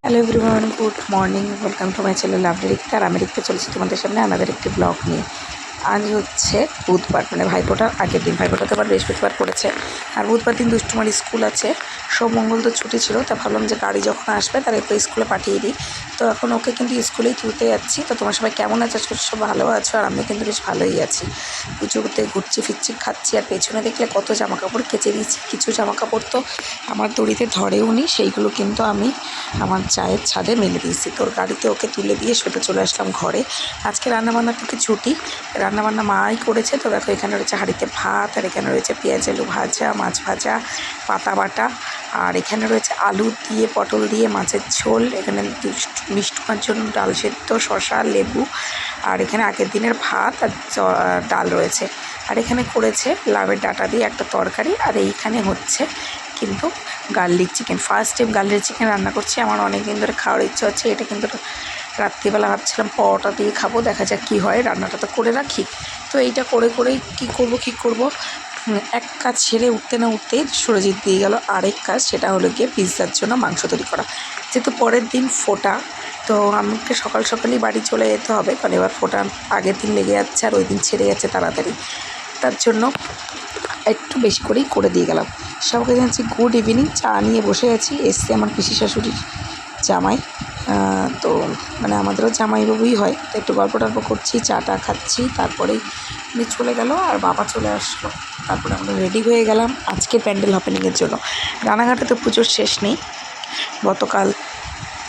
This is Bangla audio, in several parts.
Hello everyone, good morning, welcome to my channel lovely Rikta. আর আমি রিক্তা চলেছি তোমাদের সামনে আমাদের একটি ব্লগ নিয়ে। আজ হচ্ছে বুধবার, মানে ভাইফোঁটার আগের দিন। ভাইফোঁটা তো আবার বৃহস্পতিবার পড়েছে, আর বুধবার দিন দুষ্টুমারি স্কুল আছে। সব মঙ্গল তো ছুটি ছিল, তা ভাবলাম যে গাড়ি যখন আসবে তার একটু স্কুলে পাঠিয়ে দিই। তো এখন ওকে কিন্তু স্কুলেই তুলতে যাচ্ছি। তো তোমার সবাই কেমন আছো? সব ভালো আছো? আর আমি কিন্তু বেশ ভালোই আছি। পুজোতে ঘুরছি ফিরছি খাচ্ছি, আর পেছনে দেখলে কত জামাকাপড় কেচে দিয়েছি। কিছু জামাকাপড় তো আমার দড়িতে ধরেও নি, সেইগুলো কিন্তু আমি আমার চায়ের ছাদে মেলে দিয়েছি। তোর গাড়িতে ওকে তুলে দিয়ে সোজা চলে আসলাম ঘরে। আজকে রান্নাবান্না থেকে ছুটি, রান্নাবান্না মাই করেছে। তো দেখো এখানে রয়েছে হাঁড়িতে ভাত, আর এখানে রয়েছে পেঁয়াজ আলু ভাজা, মাছ ভাজা, পাতা বাটা, আর এখানে রয়েছে আলু দিয়ে পটল দিয়ে মাছের ঝোল। এখানে মিষ্টুমার জন্য ডাল সেদ্ধ, শসা, লেবু, আর এখানে আগের দিনের ভাত আর ডাল রয়েছে। আর এখানে করেছে লাউয়ের ডাঁটা দিয়ে একটা তরকারি। আর এইখানে হচ্ছে কিন্তু garlic chicken. First time garlic chicken রান্না করছি, আমার অনেক দিন ধরে খাওয়ার ইচ্ছা হচ্ছে। এটা কিন্তু রাত্রিবেলা ভাবছিলাম পরোটা দিয়ে খাবো, দেখা যাক কী হয়। রান্নাটা তো করে রাখি। তো এইটা করে করেই কী করব এক কাজ সেরে উঠতে না উঠতেই সুরজিৎ দিয়ে গেল আরেক কাজ, সেটা হলো গিয়ে পিৎজার জন্য মাংস তৈরি করা। যেহেতু পরের দিন ফোঁটা, তো আমাকে সকাল সকালই বাড়ি চলে যেতে হবে, কারণ এবার ফোঁটা আগের দিন লেগে যাচ্ছে আর ওই দিন ছেড়ে যাচ্ছে তাড়াতাড়ি। তার জন্য একটু বেশি করেই করে দিয়ে গেলাম। সবাইকে জানাচ্ছি গুড ইভিনিং। চা নিয়ে বসে আছি। এসছে আমার পিসি শাশুড়ির জামাই, তো মানে আমাদেরও জামাইবাবুই হয়। তো একটু গল্প টল্প করছি, চাটা খাচ্ছি, তারপরেই উনি চলে গেল আর বাবা চলে আসলো। তারপরে আমরা রেডি হয়ে গেলাম আজকে প্যান্ডেল ওপেনিংয়ের জন্য। রানাঘাটে তো পুজোর শেষ নেই। গতকাল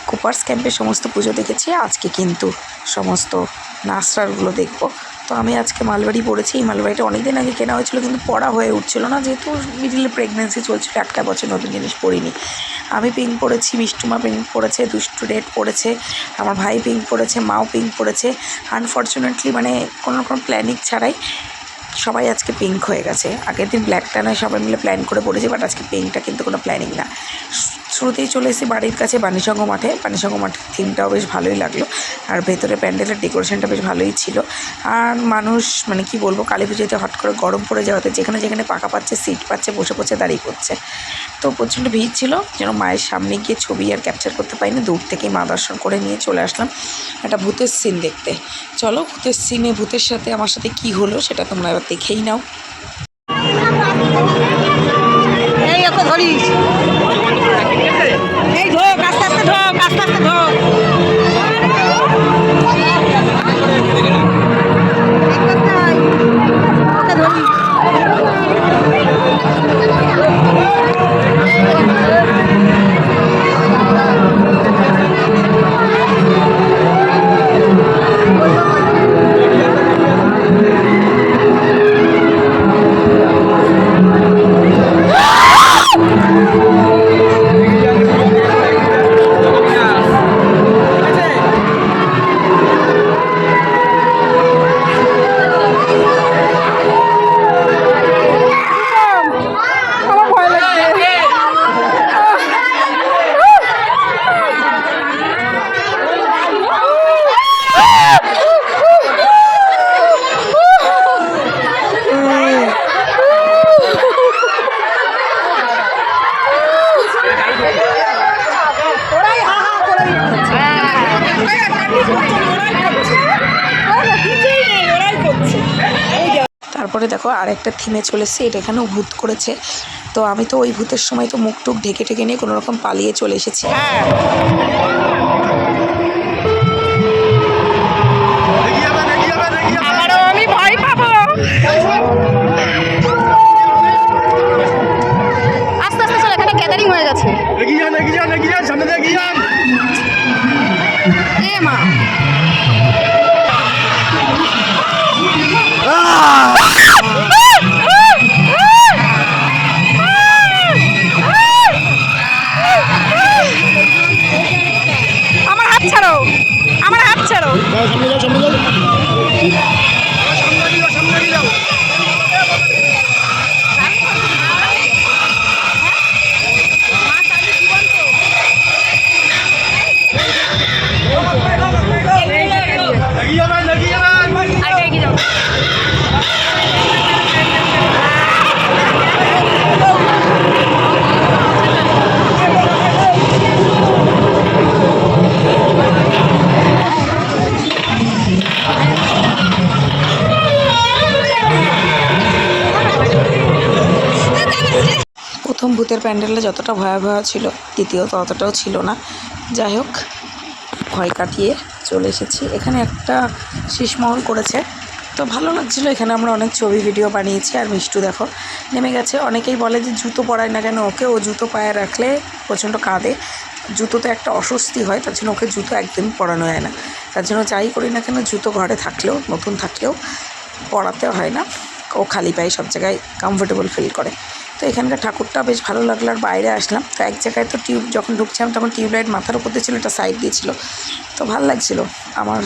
কুপার্স ক্যাম্পে সমস্ত পুজো দেখেছি, আজকে কিন্তু সমস্ত নাচটারগুলো দেখবো। তো আমি আজকে মালবাড়ি পরেছি। এই মালবাড়িটা অনেক দিন আগে কেনা হয়েছিল, কিন্তু পরা হয়ে উঠছিল না, যেহেতু মিডিলে প্রেগনেন্সি চলছিল। একটা বছর নতুন জিনিস পরিনি। আমি পিঙ্ক পরেছি, মিষ্টুমা পিঙ্ক পরেছে, দুষ্টু রেড পরেছে, আমার ভাই পিঙ্ক পরেছে, মাও পিঙ্ক পরেছে। আনফর্চুনেটলি মানে কোনো রকম প্ল্যানিং ছাড়াই সবাই আজকে পিঙ্ক হয়ে গেছে। আগের দিন ব্ল্যাকটা নয় সবাই মিলে প্ল্যান করে পড়েছি, বাট আজকে পিঙ্কটা কিন্তু কোনো প্ল্যানিং না। শুরুতেই চলে এসেছি বাড়ির কাছে বাণীসংঘ মাঠে। বাণীসংঘ মাঠের থিমটাও বেশ ভালোই লাগলো, আর ভেতরে প্যান্ডেলের ডেকোরেশনটা বেশ ভালোই ছিল। আর মানুষ মানে কি বলবো, কালী পুজোতে হট করে গরম পড়ে যাওয়াতে যেখানে যেখানে পাকা পাচ্ছে, সিট পাচ্ছে, বসে বসে দাঁড়িয়ে পড়ছে। তো প্রচণ্ড ভিড় ছিল, যেন মায়ের সামনে গিয়ে ছবি আর ক্যাপচার করতে পারিনি। দূর থেকেই মা দর্শন করে নিয়ে চলে আসলাম একটা ভূতের সিন দেখতে। চলো ভূতের সিনে ভূতের সাথে আমার সাথে কি হলো সেটা তোমরা এবার দেখেই নাও। এই ওকে ধরিস, এই ঢোক, আস্তে আস্তে ঢোক, আস্তে আস্তে ঢোক। ওকে ধরিস। তারপরে দেখো আর একটা থিমে চলে এসেছে, এটা এখানেও ভূত করেছে। তো আমি তো ওই ভূতের সময় তো মুখ টুক ঢেকে ঢেকে নিয়ে কোনোরকম পালিয়ে চলে এসেছি। আবারও আমি ভয় পাবো। আস্তে আস্তে চলে, এখানে গ্যাদারিং হয়ে গেছে। এ মা, আমার হাত ছাড়ো, আমার হাত ছাড়ো। প্রথম ভূতের প্যান্ডেলটা যতটা ভয়াবহ ছিল দ্বিতীয়ত ততটাও ছিল না। যাই হোক, ভয় কাটিয়ে চলে এসেছি। এখানে একটা শীষমহল করেছে, তো ভালো লাগছিলো। এখানে আমরা অনেক ছবি ভিডিও বানিয়েছি। আর মিষ্টু দেখো নেমে গেছে। অনেকেই বলে যে জুতো পরায় না কেন ওকে, ও জুতো পায়ে রাখলে প্রচণ্ড কাঁদে, জুতোতে একটা অস্বস্তি হয়, তার জন্য ওকে জুতো একদমই পরানো হয় না। তার জন্য যাই করি না কেন জুতো ঘরে থাকলেও নতুন থাকলেও পরাতে হয় না, ও খালি পায়ে সব জায়গায় কমফোর্টেবল ফিল করে। তো এখানকার ঠাকুরটা বেশ ভালো লাগলো। আর বাইরে আসলাম তো এক জায়গায় তো যখন ঢুকছিলাম তখন টিউবলাইট মাথার উপর দিয়ে ছিল, একটা সাইড দিয়েছিল, তো ভালো লাগছিলো। আমার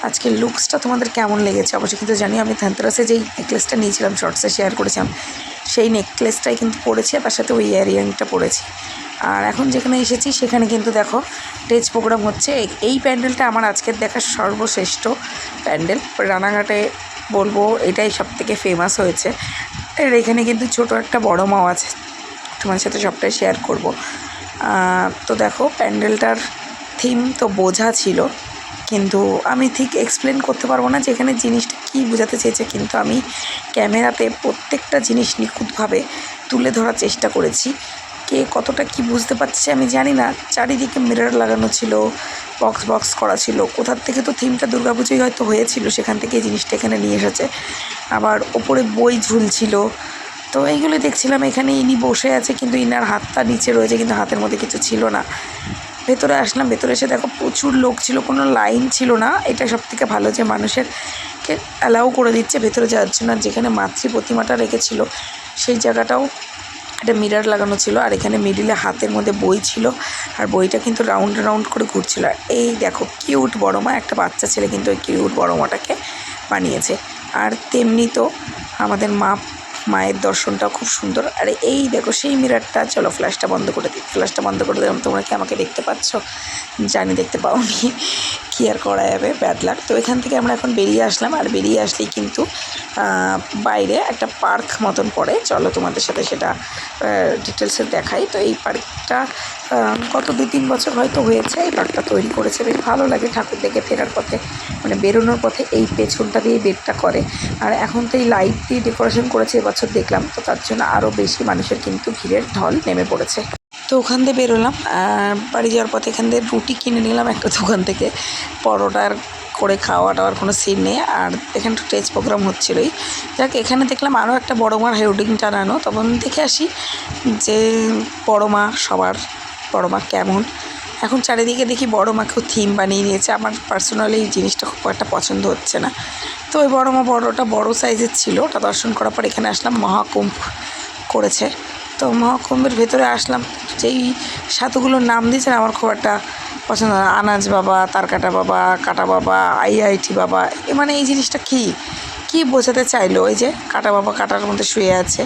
আজকের লুকসটা তোমাদের কেমন লেগেছে অবশ্যই কিন্তু জানি। আমি ধনতেরাসে যেই নেকলেসটা নিয়েছিলাম শর্টসে শেয়ার করেছিলাম, সেই নেকলেসটাই কিন্তু পরেছি, আর তার সাথে ওই ইয়ারিংটা পরেছি। আর এখন যেখানে এসেছি সেখানে কিন্তু দেখো স্টেজ প্রোগ্রাম হচ্ছে। এই প্যান্ডেলটা আমার আজকের দেখার সর্বশ্রেষ্ঠ প্যান্ডেল। রানাঘাটে বলবো এটাই সবথেকে ফেমাস হয়েছে। আর এখানে কিন্তু ছোট একটা বড় মাও আছে, তোমার সাথে সবটাই শেয়ার করব। তো দেখো প্যান্ডেলটার থিম তো বোঝা ছিল, কিন্তু আমি ঠিক এক্সপ্লেন করতে পারবো না যে এখানে জিনিসটা কী বোঝাতে চেয়েছে, কিন্তু আমি ক্যামেরাতে প্রত্যেকটা জিনিস নিখুঁতভাবে তুলে ধরার চেষ্টা করেছি। কে কতটা কি বুঝতে পারছে আমি জানি না। চারিদিকে মিরর লাগানো ছিল, বক্স করা ছিল। কোথার থেকে তো থিমটা দুর্গাপুজোই হয়তো হয়েছিল, সেখান থেকে এই জিনিসটা এখানে নিয়ে এসেছে। আবার ওপরে বই ঝুলছিল, তো এইগুলো দেখছিলাম। এখানে ইনি বসে আছে কিন্তু ইনার হাতটা নিচে রয়েছে, কিন্তু হাতের মধ্যে কিছু ছিল না। ভেতরে আসলাম, ভেতরে এসে দেখো প্রচুর লোক ছিল, কোনো লাইন ছিল না। এটা সবথেকে ভালো যে মানুষেরকে অ্যালাউ করে দিচ্ছে ভেতরে যাওয়ার জন্য। আর যেখানে মাতৃ প্রতিমাটা রেখেছিল সেই জায়গাটাও একটা মিরর লাগানো ছিল, আর এখানে মিডিলে হাতের মধ্যে বই ছিল, আর বইটা কিন্তু রাউন্ড করে ঘুরছিল। আর এই দেখো কিউট বড় মা, একটা বাচ্চা ছেলে কিন্তু ওই কিউট বড় মাটাকে বানিয়েছে। আর তেমনি তো আমাদের মায়ের দর্শনটাও খুব সুন্দর। আর এই দেখো সেই মিররটা, চলো ফ্ল্যাশটা বন্ধ করে দিই। ফ্ল্যাশটা বন্ধ করে দিলাম। তোমরা কি আমাকে দেখতে পাচ্ছ? জানি দেখতে পাওনি, কি আর করা যাবে, ব্যাড লাক। তো এখান থেকে আমরা এখন বেরিয়ে আসলাম। আর বেরিয়ে আসলেই কিন্তু বাইরে একটা পার্ক মতন পড়ে, চলো তোমাদের সাথে সেটা ডিটেলসে দেখাই। তো এই পার্কটা গত 2-3 বছর হয়তো হয়েছে এই পার্কটা তৈরি করেছে। বেশ ভালো লাগে ঠাকুর দেখে ফেরার পথে, মানে বেরোনোর পথে এই পেছনটা দিয়ে বেডটা করে। আর এখন তো এই লাইট দিয়ে ডেকোরেশন করেছে এবছর দেখলাম, তো তার জন্য আরও বেশি মানুষের কিন্তু ভিড়ের ঢল নেমে পড়েছে। তো ওখান থেকে বেরোলাম, বাড়ি যাওয়ার পথে এখান থেকে রুটি কিনে নিলাম একটা দোকান থেকে। পরোটার করে খাওয়া টাওয়ার কোনো সিন নেই। আর এখানে স্টেজ প্রোগ্রাম হচ্ছিলোই। যাক, এখানে দেখলাম আরও একটা বড় মার হেডিং টানানো, তখন দেখে আসি যে বড় মা সবার বড় মা কেমন। এখন চারিদিকে দেখি বড় মাকেও থিম বানিয়ে নিয়েছে। আমার পার্সোনালি এই জিনিসটা খুব একটা পছন্দ হচ্ছে না। তো ওই বড় মা বড় সাইজের ছিল, ওটা দর্শন করার পর এখানে আসলাম। মহাকুম্ভ করেছে, তো মহাকুম্ভের ভেতরে আসলাম। যেই সাধুগুলোর নাম দিয়েছেন আমার খুব একটা পছন্দ না। আনাজ বাবা, তারকাটা বাবা, কাটা বাবা, আইআইটি বাবা, মানে এই জিনিসটা কী বোঝাতে চাইলো? ওই যে কাটা বাবা কাটার মধ্যে শুয়ে আছে,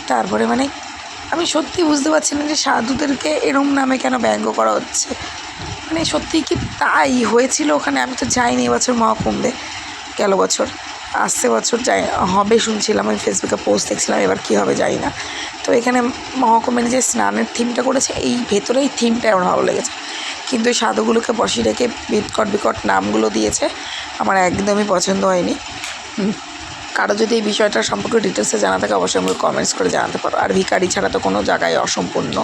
তারপরে মানে আমি সত্যি বুঝতে পারছি না যে সাধুদেরকে এরম নামে কেন ব্যঙ্গ করা হচ্ছে। মানে সত্যিই কি তাই হয়েছিল ওখানে? আমি তো যাইনি এবছর মহাকুম্ভে, গেল বছর। আসছে বছর যাই হবে শুনছিলাম, আমি ফেসবুকে পোস্ট দেখছিলাম, এবার কী হবে জানি না। তো এখানে মহাকুম্ভের যে স্নানের থিমটা করেছে, এই ভেতরেই থিমটা আমার ভালো লেগেছে, কিন্তু এই সাধুগুলোকে বসিয়ে রেখে বিকট নামগুলো দিয়েছে, আমার একদমই পছন্দ হয়নি। কারো যদি এই বিষয়টার সম্পর্কে ডিটেলসে জানা থাকে অবশ্যই আমাকে কমেন্টস করে জানাতে পারো। আর ভিখারি ছাড়া তো কোনো জায়গায় অসম্পূর্ণ,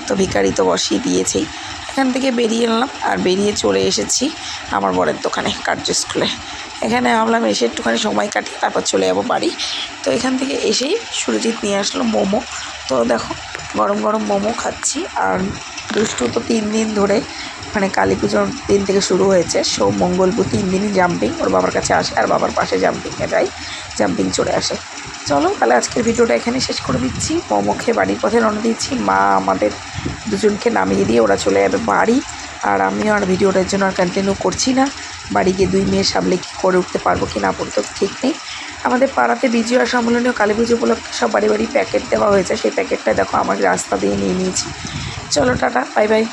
তো ভিখারি তো বসিয়ে দিয়েছেই। এখান থেকে বেরিয়ে এলাম, আর বেরিয়ে চলে এসেছি আমার বরের দোকানে, কার্যস্কুলে। এখানে ভাবলাম এসে একটুখানি সময় কাটিয়ে তারপর চলে যাবো বাড়ি। তো এখান থেকে এসেই সুরজিৎ নিয়ে আসলো মোমো। তো দেখো গরম মোমো খাচ্ছি। আর দুষ্টু তো 3 দিন ধরে, মানে কালী পুজোর দিন থেকে শুরু হয়েছে, সোম মঙ্গল বুধ 3 দিনই জাম্পিং, ওর বাবার কাছে আসে আর বাবার পাশে জাম্পিংয়ে যায়, জাম্পিং চলে আসে। চলো তাহলে আজকের ভিডিওটা এখানে শেষ করে দিচ্ছি। মোমো খেয়ে বাড়ির পথে রওনা দিচ্ছি। মা আমাদের দুজনকে নামিয়ে দিয়ে ওরা চলে যাবে বাড়ি। আর আমিও আর ভিডিওটার জন্য আর কন্টিনিউ করছি না। বাড়ি গিয়ে 2 মেয়ের সামলে কী করে উঠতে পারবো কি না পারবো ঠিক নেই। আমাদের পাড়াতে বিজয়া সম্মেলনীয় কালী পুজো উপলক্ষে সব বাড়ি প্যাকেট দেওয়া হয়েছে, সেই প্যাকেটটা দেখো আমার রাস্তা দিয়ে নিয়ে নিয়েছি। চলো টাটা, বাই বাই।